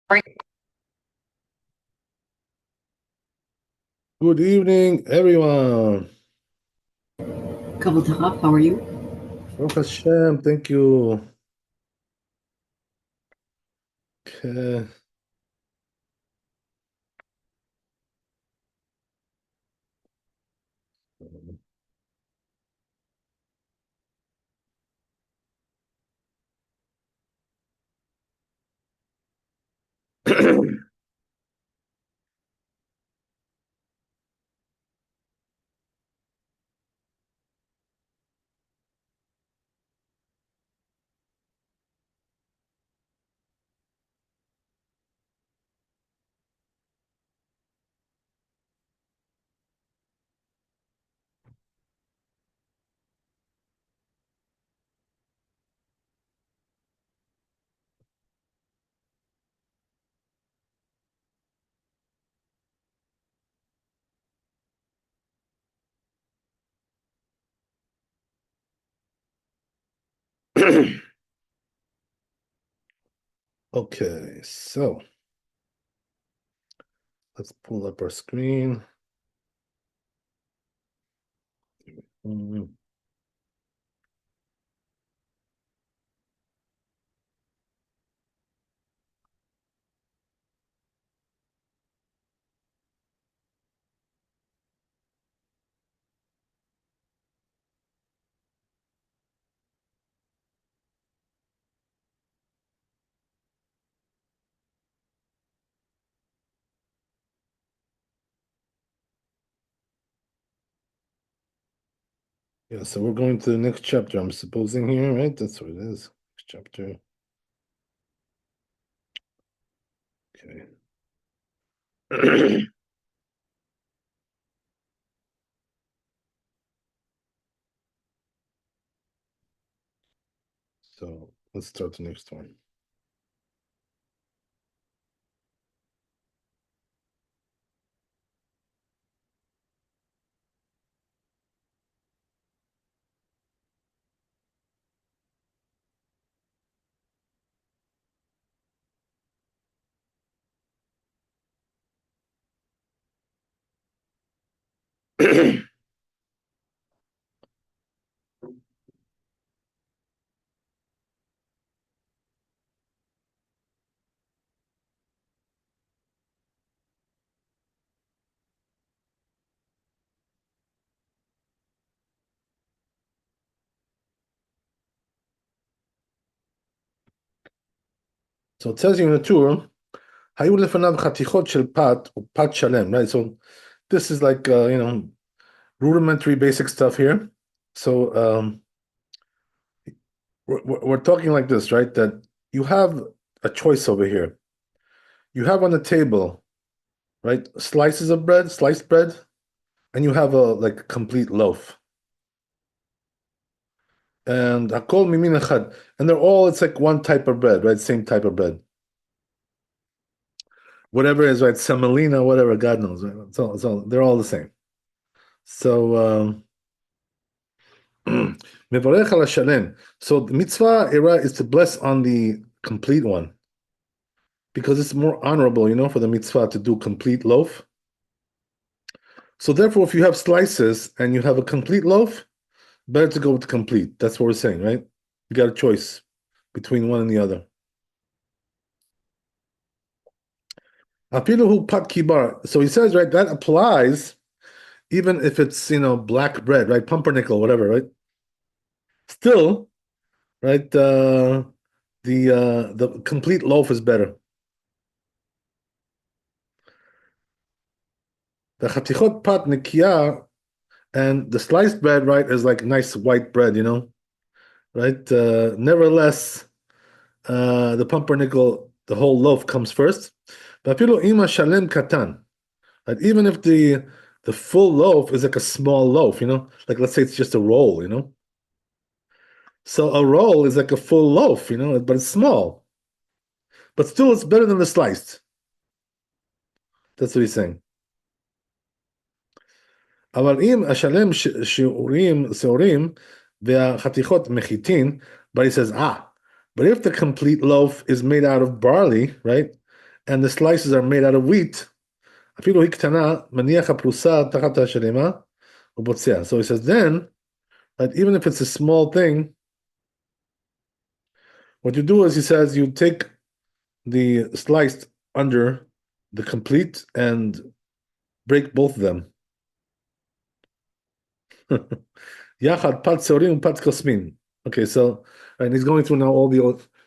Good evening, everyone. Kavod Harav, how are you? Baruch Hashem, thank you. Okay. Okay, so let's pull up our screen. Mm. Yeah, so we're going to the next chapter, I'm supposing here, right? That's what it is. Next chapter. Okay. So let's start the next one. So it says here in the tour, היו לפניו חתיכות של פת, או פת שלם, right? So this is like, rudimentary basic stuff here. So we're talking like this, right? That you have a choice over here. You have on the table, right, slices of bread, sliced bread, and you have a like complete loaf. And hakol mimin echad, and they're all it's like one type of bread, right? Same type of bread. Whatever it is, right? Semolina, whatever, God knows, right? They're all the same. So mevarech al shalem. So the mitzvah era is to bless on the complete one because it's more honorable, for the mitzvah to do complete loaf. So therefore, if you have slices and you have a complete loaf, better to go with the complete. That's what we're saying, right? You got a choice between one and the other. Apiluhu pat kibar. So he says, right, that applies even if it's black bread, right? Pumpernickel, whatever, right? Still, right, the complete loaf is better. The chatichot pat nikia and the sliced bread, right, is like nice white bread, right? Nevertheless, the pumpernickel, the whole loaf comes first. Vafilu ima shalem katan. Right? Even if the full loaf is like a small loaf, like let's say it's just a roll. So a roll is like a full loaf, but it's small. But still, it's better than the sliced. That's what he's saying. אבל אם אשלם שיעורים שעורים והחתיכות מחיטין, but he says, but if the complete loaf is made out of barley, right? and the slices are made out of wheat, אפילו היא קטנה, מניח הפרוסה תחת השלמה ובוצע. So he says, then, that even if it's a small thing, what you do is, he says, you take the sliced under the complete and break both of them. Yachad pat seorim pat kosmin. Okay, so and he's going through now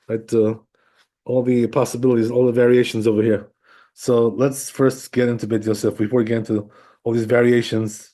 right, all the possibilities, all the variations over here. So let's first get into Beit Yosef before we get into all these variations.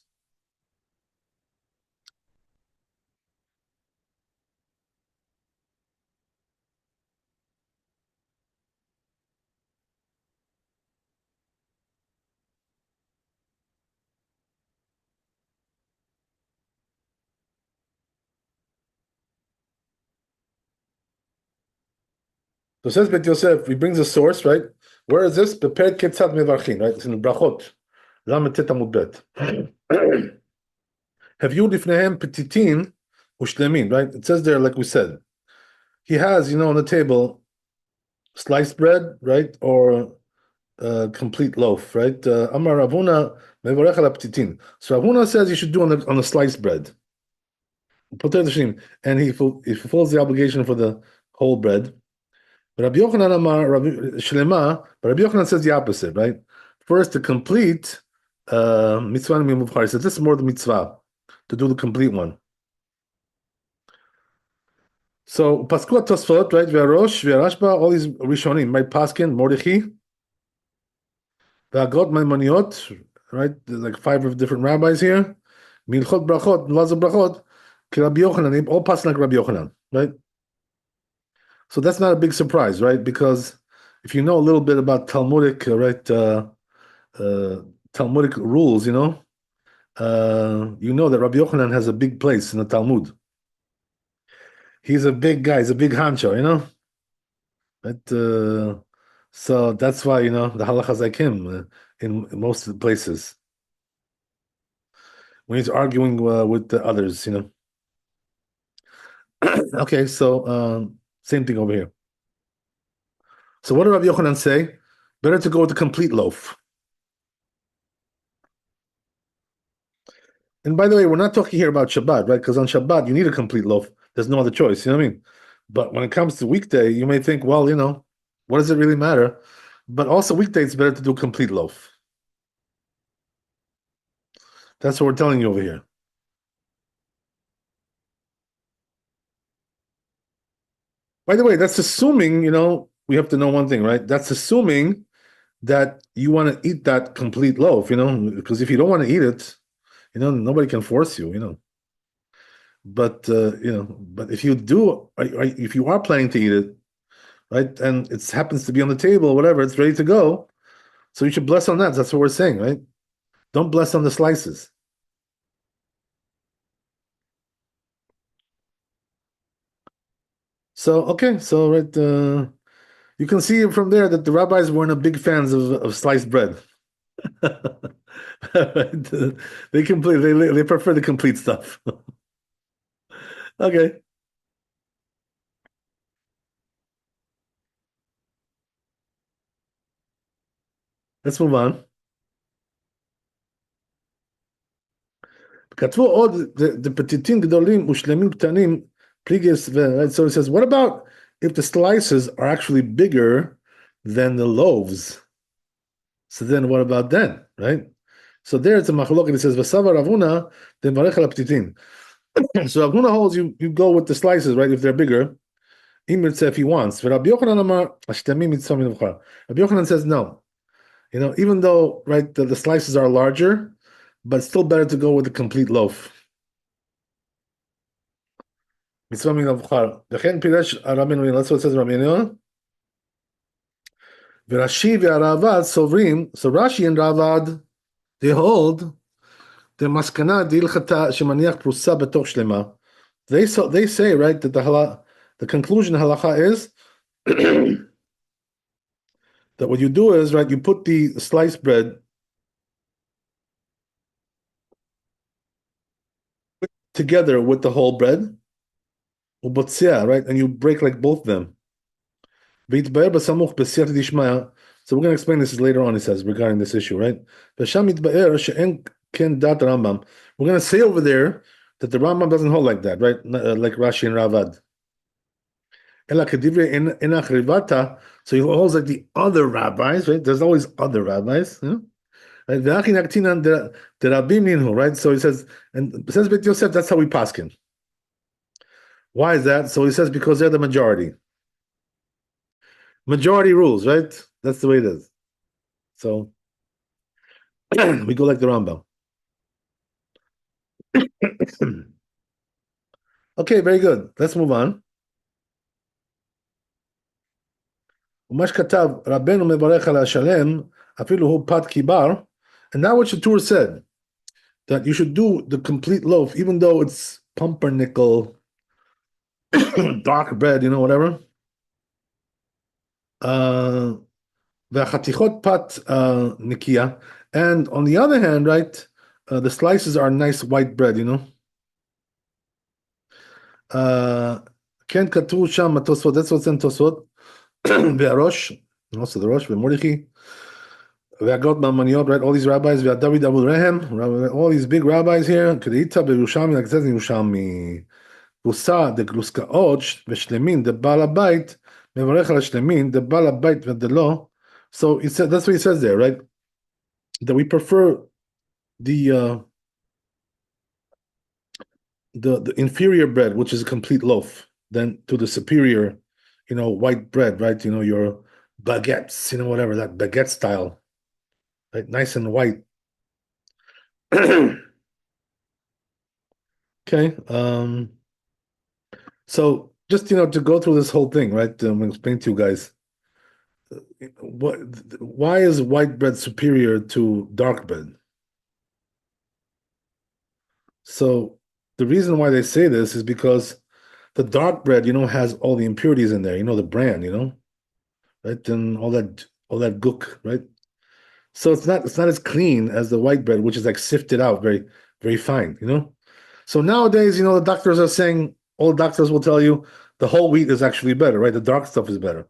So says Bet Yosef, he brings a source, right? Where is this? Prepared Ketzat Mevarchin, right? It's in Brachot. Lamed Tet Amud Bet. Have you lifnehem petitin ushlemin, right? It says there, like we said, he has, on the table, sliced bread, right, or complete loaf, right? Amar Ravuna mevorech al petitin. So Ravuna says you should do on the sliced bread. And he fulfills the obligation for the whole bread. Rabbi Yochanan Amar Shlema, but Rabbi Yochanan says the opposite, right? First, to complete mitzvah mimuvchar. He says this is more the mitzvah to do the complete one. So Paskua Tosfot, right? Ve'arosh, ve'arashba, all these Rishonim, right? Paskin, Mordechai, ve'agot Maimoniot, right? There's like 5 different rabbis here. Milchot brachot, laws of brachot, ki Rabbi Yochanan, they all pass like Rabbi Yochanan, right? So that's not a big surprise, right? Because if you know a little bit about Talmudic, Talmudic rules, you know that Rabbi Yochanan has a big place in the Talmud. He's a big guy. He's a big honcho, But so that's why the halachas like him in most of the places when he's arguing with the others, Okay, so same thing over here. So what did Rabbi Yochanan say? Better to go with the complete loaf. And by the way, we're not talking here about Shabbat, right? Because on Shabbat, you need a complete loaf. There's no other choice. You know what I mean? But when it comes to weekday, you may think, well, what does it really matter? But also weekday, it's better to do a complete loaf. That's what we're telling you over here. By the way, that's assuming, we have to know one thing, right? That's assuming that you want to eat that complete loaf, because if you don't want to eat it, nobody can force you. But but if you do, if you are planning to eat it, right, and it happens to be on the table, whatever, it's ready to go, so you should bless on that. That's what we're saying, right? Don't bless on the slices. So okay, so right, you can see from there that the rabbis weren't a big fans of sliced bread. They prefer the complete stuff. Okay. Let's move on. כתבו עוד, the פתיתים גדולים ושלמים קטנים, פליגס, right? So it says, what about if the slices are actually bigger than the loaves? So then what about then, right? So there it's a machlok, and it says, Vasava Ravuna, then varech al ptitin. So Ravuna holds you go with the slices, right, if they're bigger. If he wants. Rabbi Yochanan says no. Even though, right, the slices are larger, but still better to go with the complete loaf. That's what it says Rabbi V'Rashi v'Aravad sovrim. So Rashi and Ravad, they hold the maskana d'ilchata shemaniach prusa betoch shlema. They say, right, that the conclusion halacha is that what you do is, right, you put the sliced bread together with the whole bread, right, and you break like both of them. And So we're going to explain this later on, he says, regarding this issue, right? ושם מתבאר שאין כן דת Rambam. We're going to say over there that the Rambam doesn't hold like that, right? Like Rashi and Ravad. אלא כדברי Enach Rivata, so he holds like the other rabbis, right? There's always other rabbis, you know? Right? V'achi naktinan de Rabim minhu, right? So he says, and says Beit Yosef, that's how we paskin. Why is that? So he says because they're the majority. Majority rules, right? That's the way it is. So we go like the Rambam. Okay, very good. Let's move on. ומה שכתב רבנו מברך על השלם, אפילו הוא פת קיבר, and now what Shatur said, that you should do the complete loaf, even though it's pumpernickel, dark bread, you know, whatever. והחתיכות פת נקייה, and on the other hand, right, the slices are nice white bread, you know. כן כתוב שם התוספות, that's what's in תוספות, והראש, also the ראש, ומוריכי, והגות מהמניות, right, all these rabbis, והדוד אבו רהם, all these big rabbis here, כדאיתא בירושלמי, like it says in ירושלמי, פוסה דגלוסקאות ושלמין דבעל הבית, מברך על השלמין, דבעל הבית ודלא, so he said, that's what he says there, right, that we prefer the the inferior bread, which is a complete loaf, than to the superior, you know, white bread, right? You know, your baguettes, you know, whatever, that baguette style, right? Nice and white. Okay. So just, you know, to go through this whole thing, right? I'm going to explain to you guys what why is white bread superior to dark bread? So the reason why they say this is because the dark bread, you know, has all the impurities in there, you know, the bran, you know, right? And all that gook, right? So it's not as clean as the white bread, which is like sifted out very, very fine, you know? So nowadays, you know, the doctors are saying, all doctors will tell you the whole wheat is actually better, right? The dark stuff is better,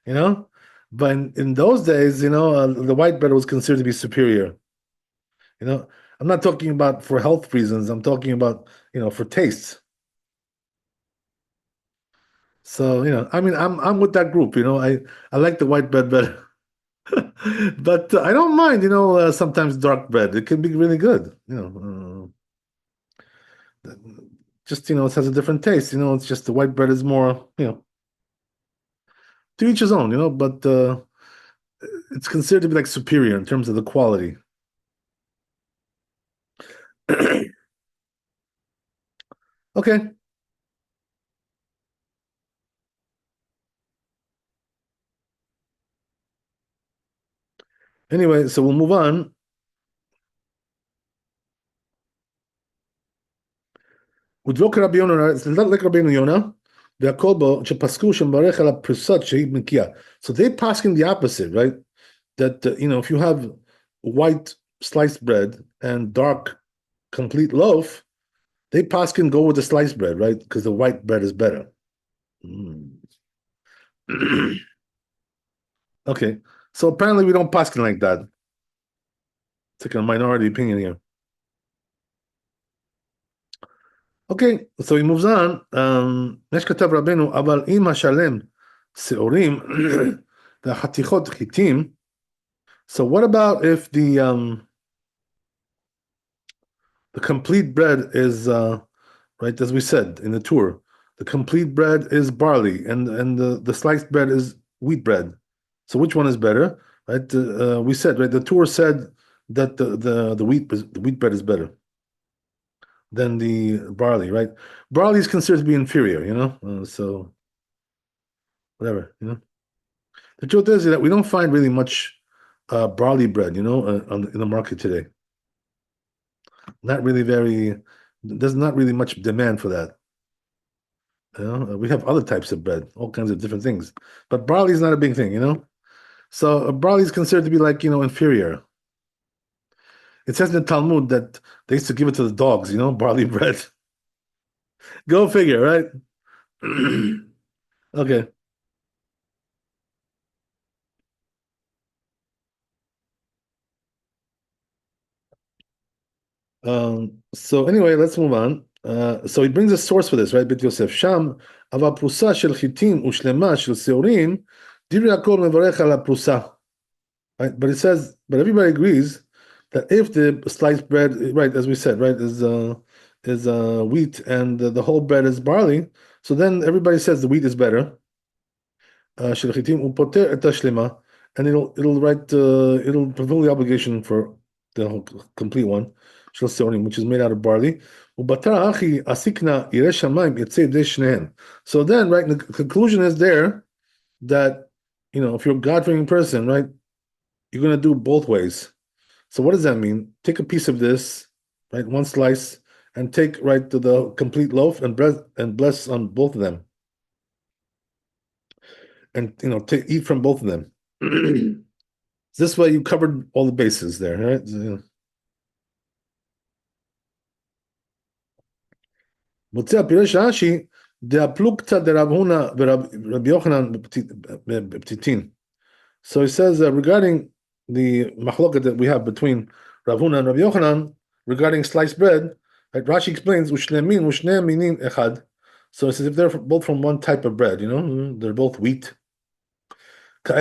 you know? But in those days, you know, the white bread was considered to be superior, you know? I'm not talking about for health reasons. I'm talking about, you know, for taste. So, you know, I mean, I'm with that group, you know. I like the white bread better. But I don't mind, you know, sometimes dark bread. It can be really good, you know. Just, you know, it has a different taste, you know. It's just the white bread is more, you know, to each his own, you know. But it's considered to be like superior in terms of the quality. Okay. Anyway, so we'll move on. ודבוק רבי יונה, it's not like רבינו יונה, והכל בו, שפסקו שמברך על הפריסות שהיא נקייה. So they pass in the opposite, right? That, you know, if you have white sliced bread and dark complete loaf, they pass can go with the sliced bread, right? Because the white bread is better. Mm. Okay. So apparently we don't pass like that. It's like a minority opinion here. Okay, so he moves on. יש כתב רבנו, אבל אם השלם שעורים והחתיכות חיטים, so what about if the complete bread is right, as we said in the tour, the complete bread is barley and the sliced bread is wheat bread. So which one is better? Right? We said, right, the tour said that the wheat bread is better than the barley, right? Barley is considered to be inferior, you know. So whatever, you know. The truth is that we don't find really much barley bread, you know, in the market today. Not really very. There's not really much demand for that. You know, we have other types of bread, all kinds of different things, but barley is not a big thing, you know. So barley is considered to be like, you know, inferior. It says in the Talmud that they used to give it to the dogs, you know, barley bread. Go figure, right? Okay. So anyway, let's move on. So he brings a source for this, right? Bet Yosef. Sham ava prusa shel chitin ushlema shel seurim diri hakol mevarech ala prusa. Right? But it says, but everybody agrees that if the sliced bread, right, as we said, right, is wheat and the whole bread is barley, so then everybody says the wheat is better. Shel chitin upoter et hashlema, and it'll fulfill the obligation for the whole complete one. Shel seurim, which is made out of barley. Ubatara achi asikna yireh shamayim yitzei yedei shnehem. So then, right, the conclusion is there that if you're a God-fearing person, right, you're going to do both ways. So what does that mean? Take a piece of this, right, one slice, and take right to the complete loaf and bless on both of them, and eat from both of them. This way you covered all the bases there, right? מוצא פירש רש"י דאפלוגתא דרב הונא ורבי יוחנן בפתיתין. So he says regarding the machloket that we have between Rav Huna and Rabbi Yochanan regarding sliced bread, like Rashi explains, ushnemin ushne minin echad. So he says if they're both from one type of bread, they're both wheat. So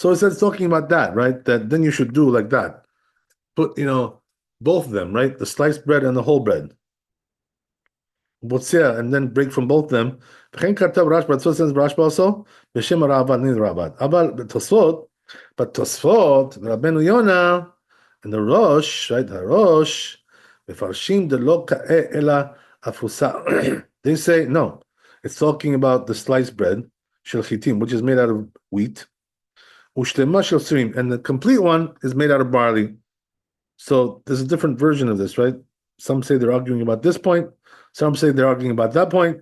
he says talking about that, right? That then you should do like that. Put both of them, right? The sliced bread and the whole bread. And then break from both of them. וכן כתב רשב"א, Tosfot says Rashba also, בשם הרעב"ד, נין רעב"ד. אבל בתוספות, רבנו יונה, and the Rosh, right, הראש, מפרשים דלא כאה אלא אפרוסה. They say, no, it's talking about the sliced bread, של חיטים, which is made out of wheat, ושלמה של סירים, and the complete one is made out of barley. So there's a different version of this, right? Some say they're arguing about this point, some say they're arguing about that point.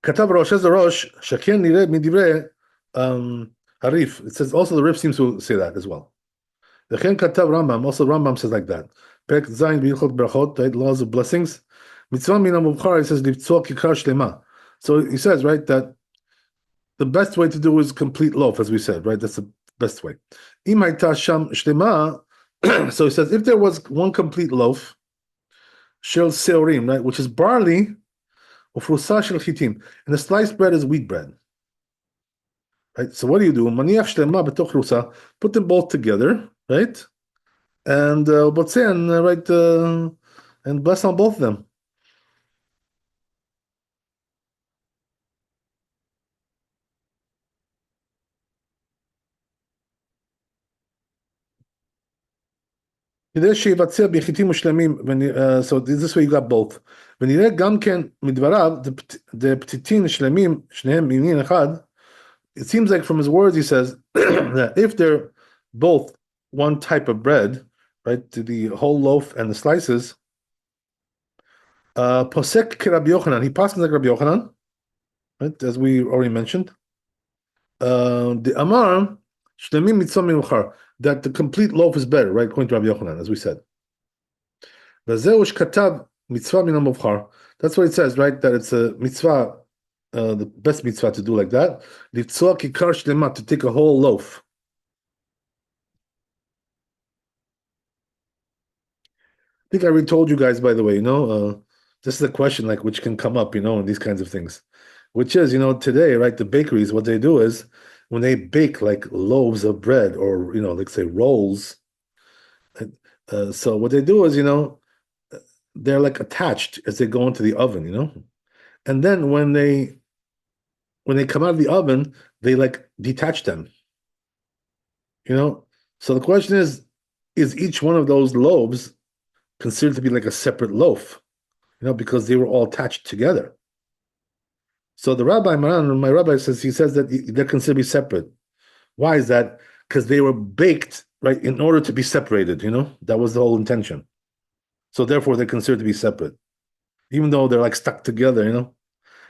כתב ראש, as the Rosh, שכן נראה מדברי Harif. It says also the Rif seems to say that as well. וכן כתב Rambam, also Rambam says like that. פרק ז' בהלכות ברכות, right, laws of blessings. מצווה מן המובחר, it says לבצוע כיכר שלמה. So he says, right, that the best way to do is complete loaf, as we said, right? That's the best way. אם הייתה שם שלמה, so he says, if there was one complete loaf, shel seorim, right, which is barley, ufrusa shel chitim, and the sliced bread is wheat bread. Right? So what do? Maniach shlema betoch rusa, put them both together, right? And right, and bless on both of them. So this way you got both. ונראה גם כן מדבריו, דפתיתין שלמים, שניהם ממין אחד, it seems like from his words he says that if they're both one type of bread, right, the whole loaf and the slices, posek Rabbi Yochanan, he passes like Rabbi Yochanan, right, as we already mentioned. The Amar shlemim mitzvah miuchar, that the complete loaf is better, right, according to Rabbi Yochanan, as we said. V'zeu shkatav mitzvah min hamuvchar. That's what it says, right, that it's a mitzvah. The best mitzvah to do like that, to take a whole loaf. I think I already told you guys, by the way, this is a question like which can come up, in these kinds of things, which is, today, right, the bakeries, what they do is when they bake like loaves of bread or, like say rolls, so what they do is, they're like attached as they go into the oven, and then when they come out of the oven, they like detach them. So the question is each one of those loaves considered to be like a separate loaf, because they were all attached together? So the rabbi, my rabbi says that they're considered to be separate. Why is that? Because they were baked, right, in order to be separated, that was the whole intention. So therefore they're considered to be separate, even though they're like stuck together,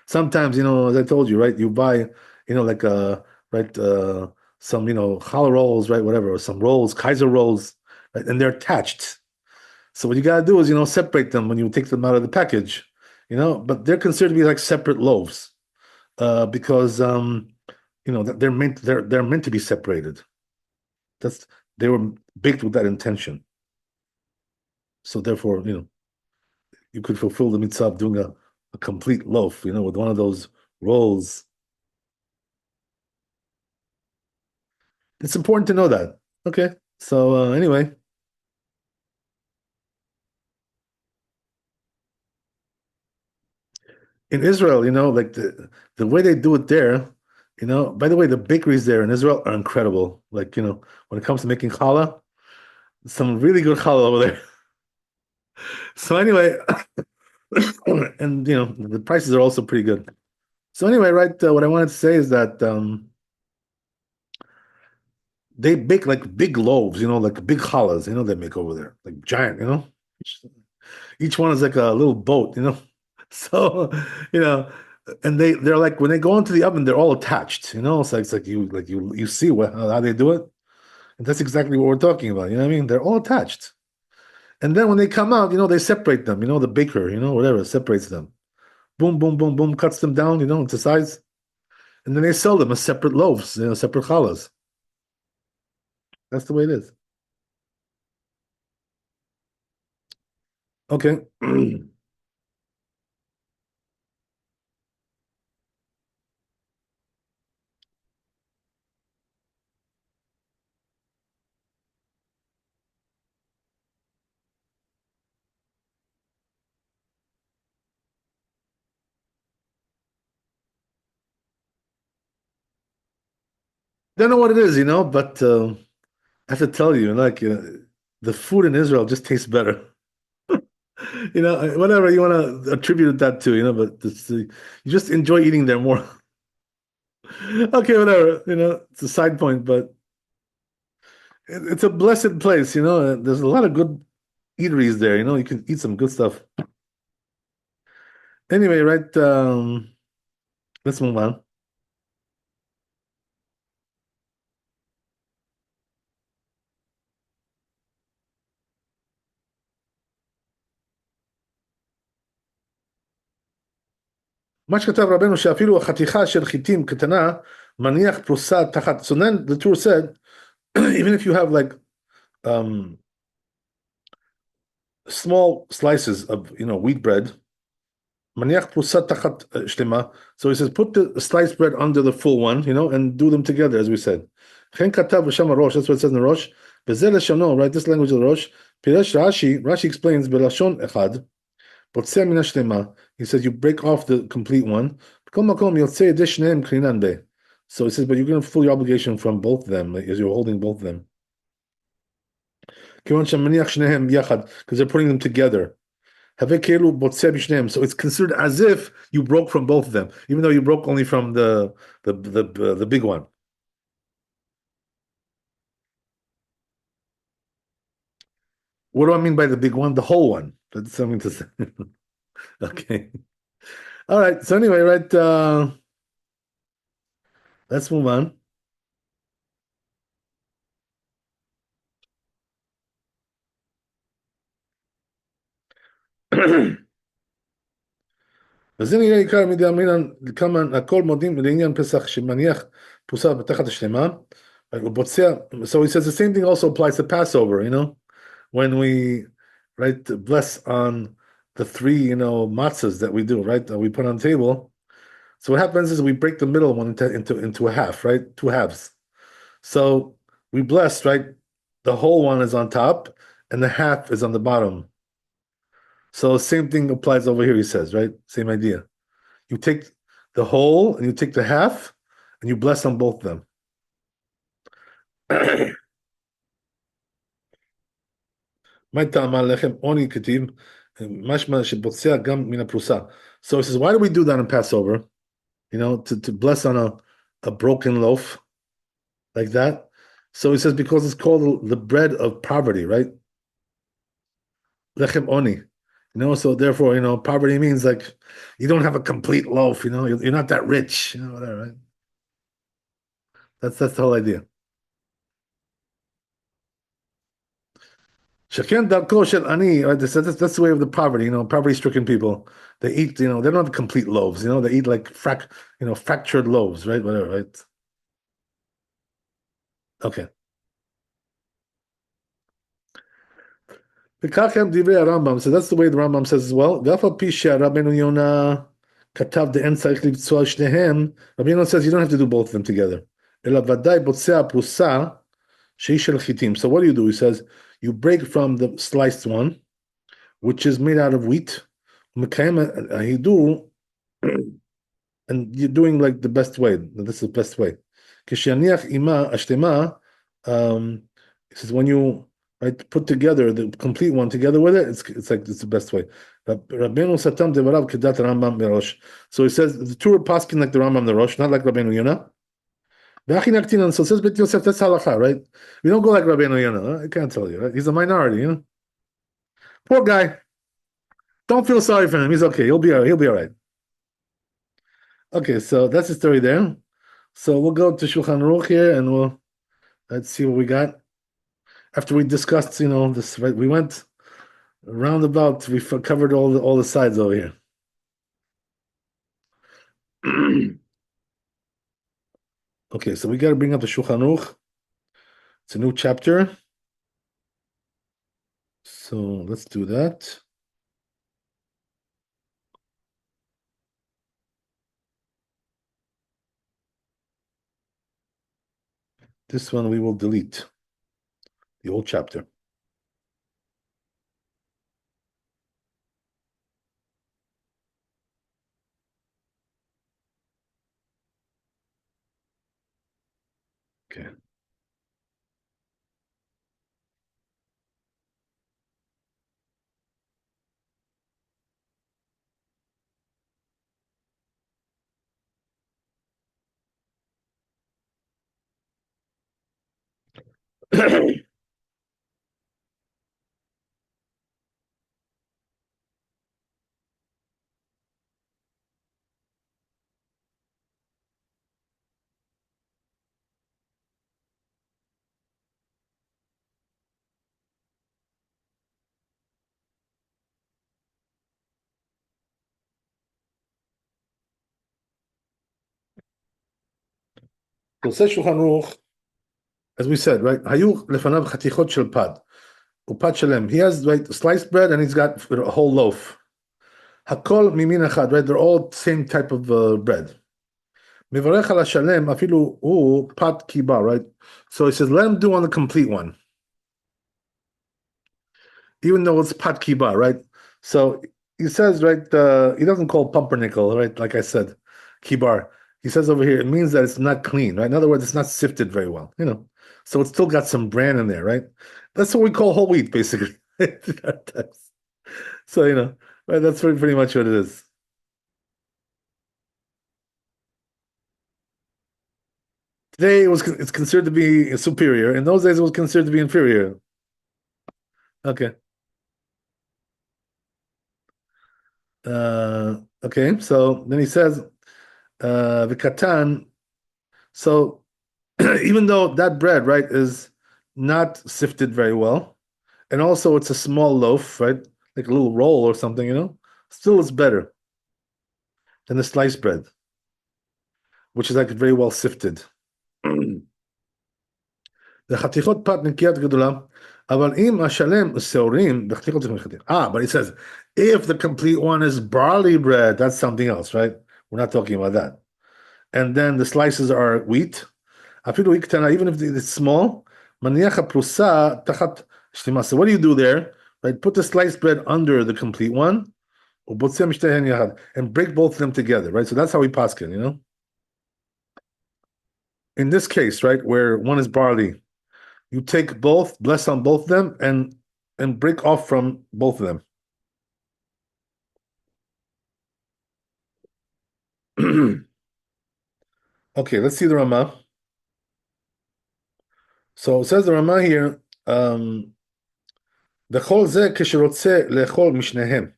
Sometimes, as I told you, right, you buy, like some, challah rolls, right, whatever, or some rolls, Kaiser rolls, right, and they're attached. So what you gotta do is, separate them when you take them out of the package, but they're considered to be like separate loaves, because they're meant to be separated. That's they were baked with that intention. So therefore, you could fulfill the mitzvah of doing a complete loaf, with one of those rolls. It's important to know that. Okay. So anyway, in Israel, like the way they do it there, by the way, the bakeries there in Israel are incredible. Like, when it comes to making challah, some really good challah over there. So anyway, and the prices are also pretty good. So anyway, right, what I wanted to say is that they bake like big loaves, like big challahs, they make over there, like giant, Each, each one is like a little boat. So, you know, and they're like when they go into the oven, they're all attached. It's like you see how they do it, and that's exactly what we're talking about. You know what I mean? They're all attached, and then when they come out, they separate them. The baker, whatever separates them. Boom, boom, boom, boom, cuts them down, into size, and then they sell them as separate loaves, separate challahs. That's the way it is. Okay. Don't know what it is, but I have to tell you, like, the food in Israel just tastes better. Whatever you want to attribute that to, but you just enjoy eating there more. Okay, whatever, it's a side point, but it's a blessed place, There's a lot of good eateries there, you can eat some good stuff. Anyway, right, let's move on. מה שכתב רבנו שאפילו החתיכה של חיטים קטנה מניח פרוסה תחת. So then the Torah said, even if you have like um, small slices of wheat bread, maniach prusat tachat shlema. So he says, put the sliced bread under the full one, and do them together, as we said. Chen katav b'sham Rosh. That's what it says in the Rosh. Bezel leshono, right? This language of the Rosh. Piresh Rashi. Rashi explains belashon echad. Potzeh min shlema. He says you break off the complete one. Kol makom yotzei deshneim krinan be. So he says, but you're going to fulfill your obligation from both of them, as you're holding both of them. Because they're putting them together. So it's considered as if you broke from both of them, even though you broke only from the big one. What do I mean by the big one? The whole one. That's something to say. Okay. All right. So anyway, right. Let's move on. אז זה נראה עיקר מדי אמרינן כמה הכל מודים לעניין פסח שמניח פרוסה בתחת השלמה. So he says the same thing also applies to Passover, when we, right, bless on the three, matzahs that we do, right, that we put on the table. So what happens is we break the middle one into a half, right, two halves. So we bless, right, the whole one is on top and the half is on the bottom. So same thing applies over here, he says, right? Same idea. You take the whole and you take the half and you bless on both of them. So he says, why do we do that in Passover? To bless on a broken loaf like that. So he says, because it's called the bread of poverty, right? Lechem oni. So therefore, poverty means like you don't have a complete loaf, you're not that rich, whatever, right? That's the whole idea. Shaken darko shel ani, right? That's the way of the poverty, poverty-stricken people. They eat, they don't have complete loaves, they eat like fractured loaves, right? Whatever, right? Okay. וכך דברי הרמב"ם, so that's the way the Rambam says as well. ואף על פי שרבנו יונה כתב דאין צריך לבצוע שניהם, רבי יונה says you don't have to do both of them together. אלא ודאי בוצע פרוסה שהיא של חיטים. So what do? He says, you break from the sliced one, which is made out of wheat, ומקיים ההידור, and you're doing like the best way. This is the best way. כשיניח עימה השלמה, he says when you right put together the complete one together with it, it's like it's the best way. Rabbeinu Satam devarav kedat Rambam merosh. So he says the two are paskin like the Rambam the Rosh, not like Rabbeinu Yonah. So it says Bet Yosef, that's halacha, right? We don't go like Rabbeinu Yonah. I can't tell you, right? He's a minority, you know. Poor guy. Don't feel sorry for him. He's okay. He'll be all right. Okay, so that's the story there. So we'll go to Shulchan Aruch here, and let's see what we got. After we discussed, this, right? We went roundabout. We covered all the sides over here. Okay, so we got to bring up the Shulchan Aruch. It's a new chapter. So let's do that. This one we will delete. The whole chapter. Okay. So says Shulchan Aruch, as we said, right? Hayu lefanav chatichot shel pad, upad shalem. He has right sliced bread and he's got a whole loaf. Hakol mimin echad, right? They're all same type of bread. Mivarech ala shalem afilu u pat kiba, right? So he says, let him do on the complete one, even though it's pat kiba, right? So he says, right? He doesn't call pumpernickel, right? Like I said, kibar. He says over here, it means that it's not clean, right? In other words, it's not sifted very well, So it's still got some bran in there, right? That's what we call whole wheat, basically. So, right, that's pretty much what it is. Today it's considered to be superior. In those days, it was considered to be inferior. Okay. Okay, so then he says, the katan. So even though that bread, right, is not sifted very well, and also it's a small loaf, right, like a little roll or something, still it's better than the sliced bread, which is like very well sifted. The חתיכות פת נקיית גדולה, אבל אם השלם שעורים בחתיכות חתיכות. But he says, if the complete one is barley bread, that's something else, right? We're not talking about that. And then the slices are wheat, אפילו היא קטנה, even if it's small, מניח הפרוסה תחת שלמה. So what do you do there? Right? Put the sliced bread under the complete one, ובוצע משתיהן יחד, and break both of them together, right? So that's how we paskin, In this case, right, where one is barley, you take both, bless on both of them, and break off from both of them. Okay, let's see the Ramah. So it says the Ramah here, וכל זה כשרוצה לאכול משניהם.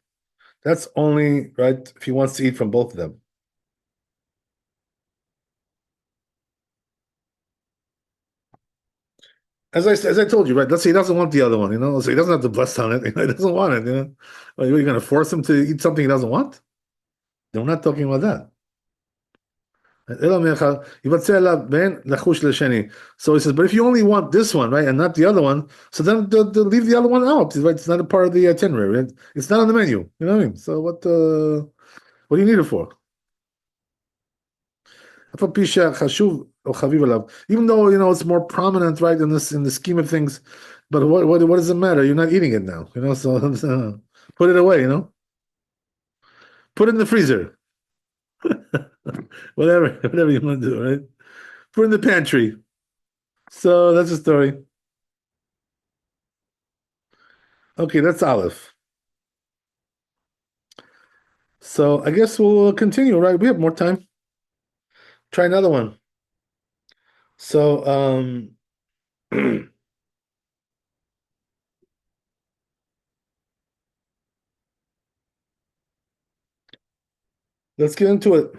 That's only, right, if he wants to eat from both of them. As I told you, right, let's say he doesn't want the other one, so he doesn't have to bless on it, he doesn't want it, Are you going to force him to eat something he doesn't want? No, we're not talking about that. יבצע עליו בין לחוש לשני. So he says, but if you only want this one, right, and not the other one, so then leave the other one out. Right? It's not a part of the itinerary. Right? It's not on the menu. You know what I mean? So what do you need it for? אף על פי שהחשוב או חביב עליו. Even though, it's more prominent, right, in the scheme of things, but what does it matter? You're not eating it now, so put it away, put it in the freezer. Whatever you want to do, right? Put it in the pantry. So that's the story. Okay, that's Aleph. So I guess we'll continue, right? We have more time. Try another one. So let's get into it.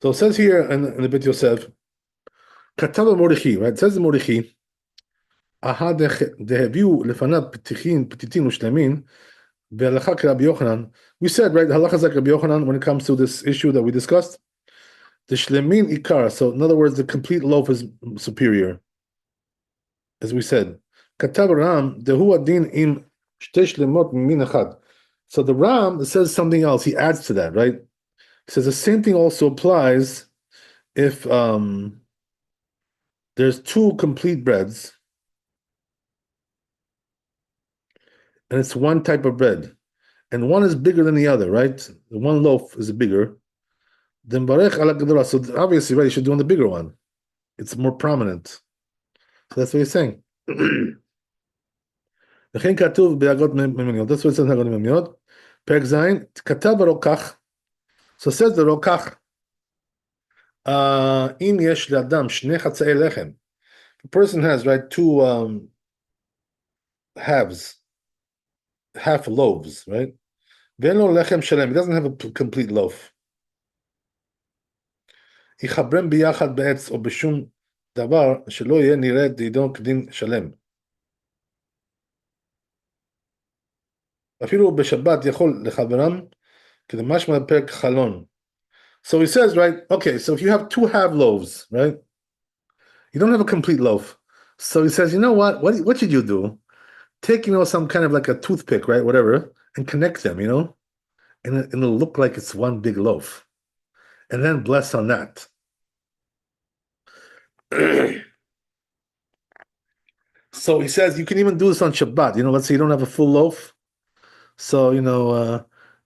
So it says here in the Bit Yosef, Katal Mordechai, right? It says in Mordechai, Aha dehaviu lefanav petitin ushlemin, ve'alacha Rabbi Yochanan. We said, right, halacha is like Rabbi Yochanan when it comes to this issue that we discussed. The shlemin ikar. So in other words, the complete loaf is superior, as we said. Katav Ram dehu adin im shtei shlemot min echad. So the Ram says something else. He adds to that, right? He says the same thing also applies if there's two complete breads and it's one type of bread, and one is bigger than the other, right? The one loaf is bigger. Then barech ala gedora. So obviously, right, you should do on the bigger one. It's more prominent. So that's what he's saying. לכן כתוב בהגות ממוניות. That's what it says in הגות ממוניות. פרק ז', כתב ברוקח. So it says the רוקח, אם יש לאדם שני חצאי לחם. The person has, right, two halves, half loaves, right? ואין לו לחם שלם. He doesn't have a complete loaf. יחברם ביחד בעץ או בשום דבר שלא יהיה נראה דינו כדין שלם. אפילו בשבת יכול לחברם כדמשמע פרק חלון. So he says, right, okay, so if you have two half loaves, right, you don't have a complete loaf. So he says, you know what should you do? Take, some kind of like a toothpick, right, whatever, and connect them, and it'll look like it's one big loaf. And then bless on that. So he says you can even do this on Shabbat. Let's say you don't have a full loaf. So,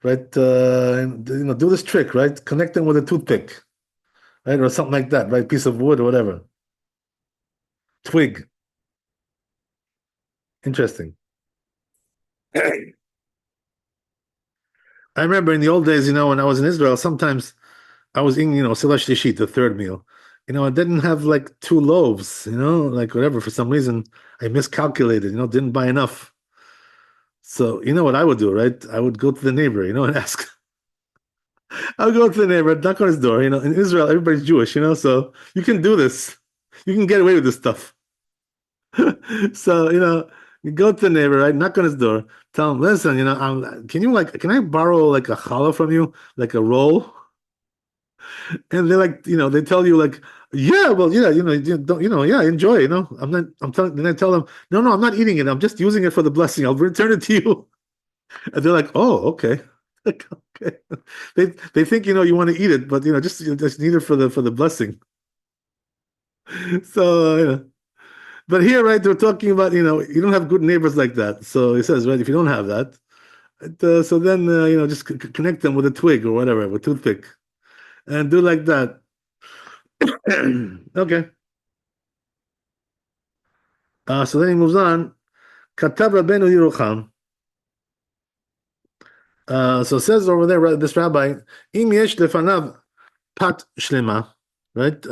right, do this trick, right? Connect them with a toothpick, right? Or something like that, right? Piece of wood or whatever. Twig. Interesting. I remember in the old days, when I was in Israel, sometimes I was eating, Sila Shlishit, the third meal. I didn't have like two loaves, like whatever. For some reason, I miscalculated, didn't buy enough. So, you know what I would do, right? I would go to the neighbor, and ask. I would go to the neighbor, knock on his door. In Israel, everybody's Jewish, so you can do this. You can get away with this stuff. So, you go to the neighbor, right? Knock on his door. Tell him, listen, can I borrow like a challah from you, like a roll? And they're like, they tell you like, yeah, well, yeah, you don't, yeah, enjoy, then I tell them, no, I'm not eating it. I'm just using it for the blessing. I'll return it to you. And they're like, oh, okay. Like, okay. They think, you want to eat it, but, just need it for the blessing. So, but here, right, they're talking about, you don't have good neighbors like that. So he says, right, if you don't have that, so then, just connect them with a twig or whatever, with a toothpick, and do like that. Okay. So then he moves on. Katav Rabbeinu Yerucham. So it says over there, this rabbi, Im yesh lefanav pat shlema, right?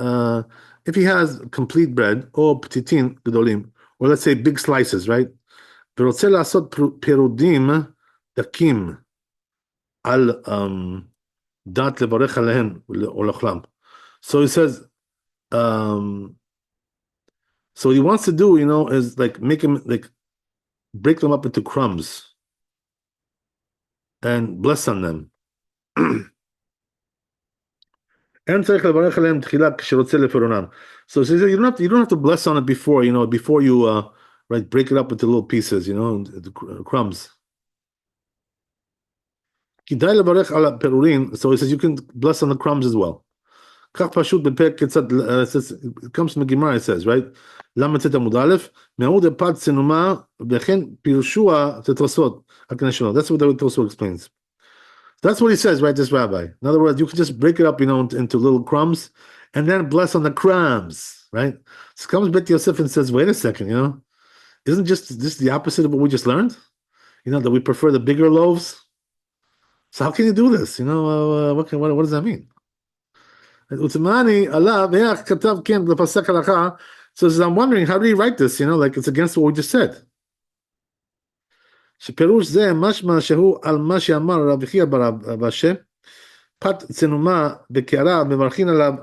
If he has complete bread, or ptitin gedolim, or let's say big slices, right? ורוצה לעשות פירודים דקים על דת לברך עליהם או לאכלם. So he says, um, so what he wants to do, is like make him like break them up into crumbs and bless on them. אין צריך לברך עליהם תחילה כשרוצה לפרעונם. So he says you don't have to bless on it before you right break it up into little pieces, the crumbs. כדאי לברך על הפירורים, so he says you can bless on the crumbs as well. כך פשוט בפרק כיצד, it comes from the Gemara, it says, right? ל"ט עמוד א', מעמוד הפת צנומה, וכן פירושוע תתרסות, הכנשונות. That's what the Tosfot explains. That's what he says, right, this rabbi. In other words, you can just break it up, into little crumbs, and then bless on the crumbs, right? So comes Bet Yosef and says, wait a second, isn't just this the opposite of what we just learned? That we prefer the bigger loaves? So how can you do this? What does that mean? Uthmani Allah katav ken l'pasek halacha. So I'm wondering, how did he write this? Like it's against what we just said. שפירוש זה משמע שהוא על מה שאמר רבי חייא בר אשי, פת צנומה בקערה מברכין עליו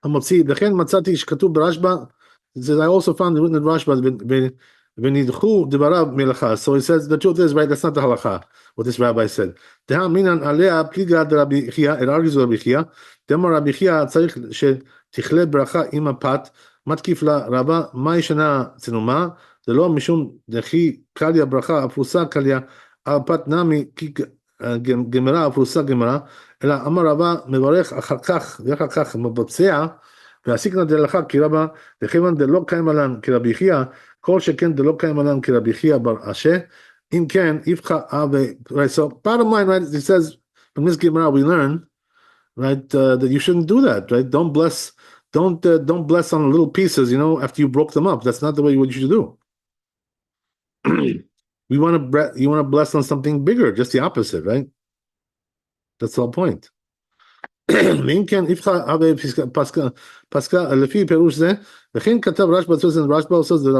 המוציא, וכן מצאתי שכתוב ברשב"א, I also found it written in Rashba, ונדחו דבריו מלאכה. So he says, the truth is, right, that's not the halacha, what this rabbi said. דהמינן עליה פליגה דרבי חייא, it argues with רבי חייא, דאמר רבי חייא צריך שתכלה ברכה עם הפת, מתקיף לה רבה, מה ישנה צנומה? זה לא משום דחי קליה ברכה, אפרוסה קליה, על פת נמי, כי גמרה, אפרוסה גמרה, אלא אמר רבה, מברך אחר כך, ואחר כך מבצע, והסיקנא דלכה כי רבה, וכיוון דלא קיים עלן כרבי חייא, כל שכן דלא קיים עלן כרבי חייא בר אשי, אם כן, יפחה right, so bottom line, right, it says, from this Gemara we learn, right, that you shouldn't do that, right, don't bless on little pieces, after you broke them up. That's not the way what you should do. You want to bless on something bigger, just the opposite, right? That's the whole point. ואם כן, יפחה פסקה לפי פירוש זה, וכן כתב רשב"א, רשב"א עושה זה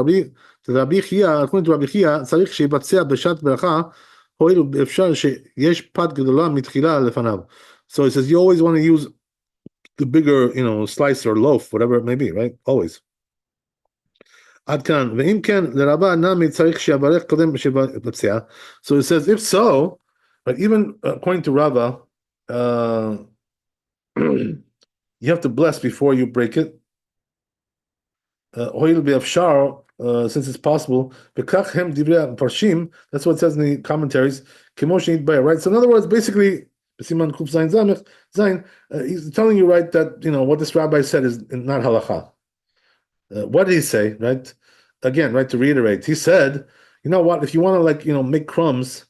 רבי חייא, according to רבי חייא, צריך שיבצע בשעת ברכה, הואיל אפשר שיש פת גדולה מתחילה לפניו. So it says you always want to use the bigger, slice or loaf, whatever it may be, right? Always. עד כאן, ואם כן, לרבה נמי צריך שיברך קודם שיבצע. So it says, if so, but even according to Rava, you have to bless before you break it. Hoil be'afshar, since it's possible, bekach hem divrei parshim. That's what it says in the commentaries. Kemoshe by right. So in other words, basically, Siman Kuf Zain, he's telling you right that what this rabbi said is not halacha. What did he say? Right? Again, right, to reiterate, he said, you know what? If you want to make crumbs,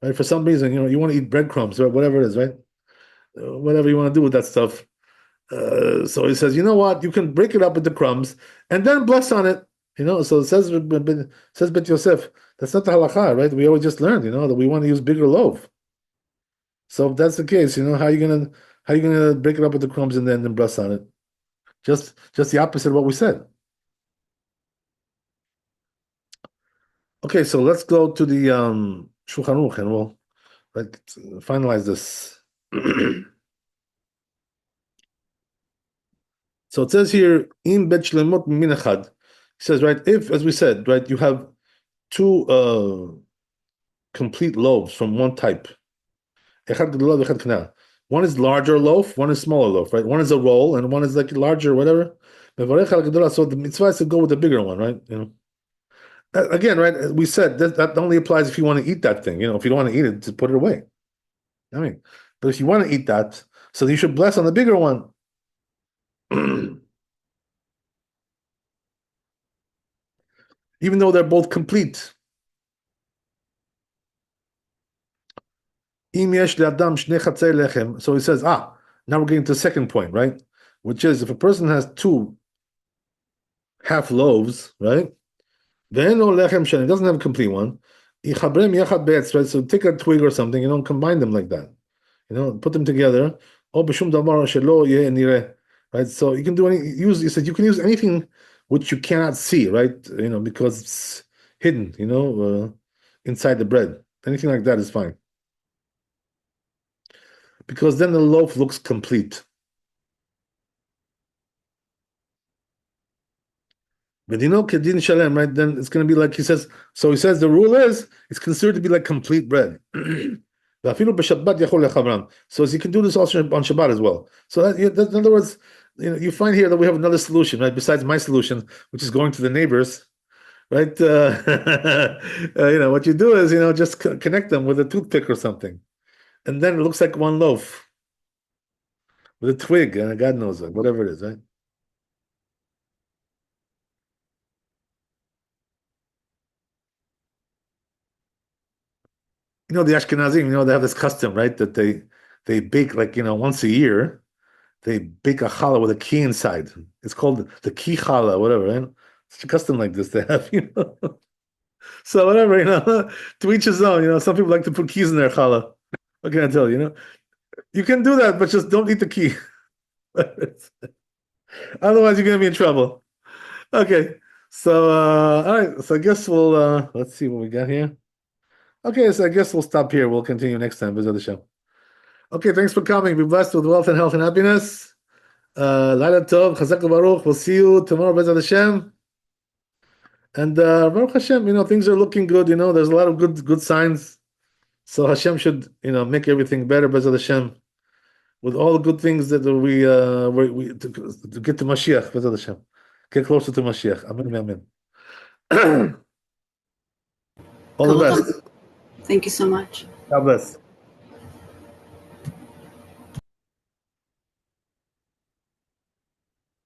right? For some reason, you want to eat breadcrumbs or whatever it is, right? Whatever you want to do with that stuff. So he says, you know what? You can break it up into crumbs and then bless on it. So it says Bet Yosef. That's not the halacha, right? We always just learned, that we want to use bigger loaf. So if that's the case, how are you gonna break it up into crumbs and then bless on it? Just the opposite of what we said. Okay, so let's go to the Shulchan Aruch and we'll finalize this. So it says here, in bet shlemot min echad. It says, right, if, as we said, right, you have two complete loaves from one type. Echad gedolah v'echad k'na. One is larger loaf, one is smaller loaf, right? One is a roll and one is like larger, whatever. So the mitzvah is to go with the bigger one, right? Again, right? We said that only applies if you want to eat that thing. If you don't want to eat it, just put it away. But if you want to eat that, so you should bless on the bigger one. Even though they're both complete. So he says, Now we're getting to the second point, right? Which is if a person has two half loaves, right? Then no lechem sheni, doesn't have a complete one. Ichabrem yachad be'etz, right? So take a twig or something, combine them like that. Put them together. Oh, b'shum davar shelo yeh nireh, right? So you can do any use. You said you can use anything which you cannot see, right? Because it's hidden, inside the bread. Anything like that is fine because then the loaf looks complete. But kedin shalem, right? Then it's going to be like he says. So he says the rule is it's considered to be like complete bread. So as you can do this also on Shabbat as well. So in other words, you find here that we have another solution, right? Besides my solution, which is going to the neighbors, right? What you do is just connect them with a toothpick or something, and then it looks like one loaf with a twig and God knows it, whatever it is, right? The Ashkenazim, they have this custom, right? That they bake like once a year. They bake a challah with a key inside. It's called the key challah, whatever. Right? It's a custom like this they have. So whatever, to each his own. Some people like to put keys in their challah. What can I tell you? You can do that, but just don't eat the key. Otherwise, you're gonna be in trouble. Okay. So all right. So I guess we'll let's see what we got here. Okay, so I guess we'll stop here. We'll continue next time. Visit the show. Okay, thanks for coming. Be blessed with wealth and health and happiness. Laila Tov, Chazak Baruch. We'll see you tomorrow, Bezat Hashem. And Baruch Hashem, things are looking good. There's a lot of good signs. So Hashem should, make everything better, Bezat Hashem, with all the good things that we to get to Mashiach, Bezat Hashem, get closer to Mashiach. Amen, amen. All the best. Thank you so much. God bless.